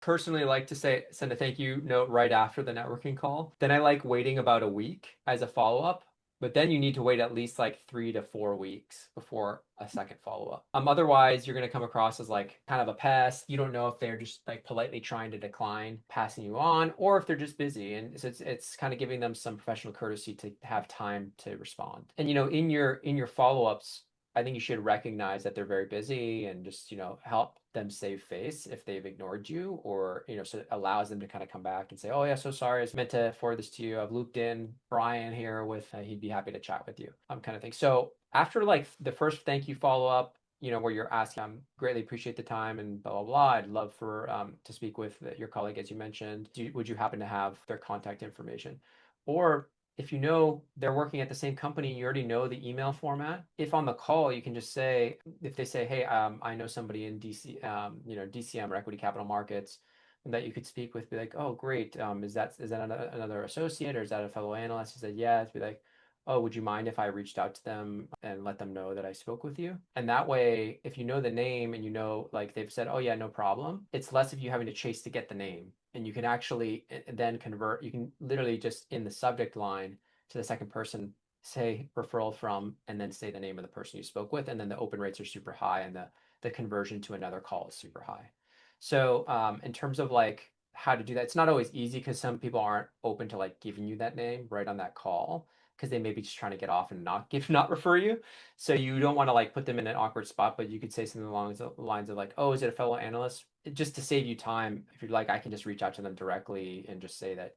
personally like to send a thank you note right after the networking call. Then I like waiting about a week as a follow-up, but then you need to wait at least like 3 to 4 weeks before a second follow-up. Otherwise you're going to come across as like kind of a pest. You don't know if they're just like politely trying to decline passing you on, or if they're just busy. And so it's kind of giving them some professional courtesy to have time to respond. And in your follow-ups, I think you should recognize that they're very busy and just, help them save face if they've ignored you, or, so it allows them to kind of come back and say, oh yeah, so sorry, I was meant to forward this to you. I've looped in Brian here with, he'd be happy to chat with you, kind of thing. So after like the first thank you follow up, where you're asking, greatly appreciate the time and blah, blah, blah. I'd love for, to speak with your colleague, as you mentioned. Would you happen to have their contact information? Or if you know they're working at the same company, you already know the email format. If on the call, you can just say, if they say, hey, I know somebody in DC, DCM or equity capital markets that you could speak with, be like, oh, great. Is that another associate, or is that a fellow analyst? He said, yeah. Be like, oh, would you mind if I reached out to them and let them know that I spoke with you? And that way, if you know the name and like they've said, oh yeah, no problem, it's less of you having to chase to get the name. And you can actually then convert, you can literally just in the subject line to the second person say referral from, and then say the name of the person you spoke with. And then the open rates are super high, and the conversion to another call is super high. So in terms of like how to do that, it's not always easy because some people aren't open to like giving you that name right on that call, because they may be just trying to get off and not refer you. So you don't want to like put them in an awkward spot, but you could say something along the lines of like, oh, is it a fellow analyst? Just to save you time, if you'd like, I can just reach out to them directly and just say that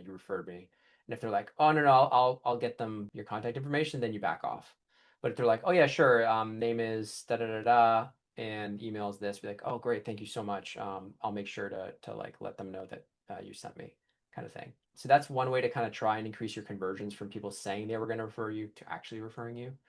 you referred me. And if they're like, oh no, no, I'll get them your contact information, then you back off. But if they're like, oh yeah, sure, name is da da da da, and emails this, be like, oh great, thank you so much. I'll make sure to like let them know that you sent me, kind of thing. So that's one way to kind of try and increase your conversions from people saying they were going to refer you to actually referring you.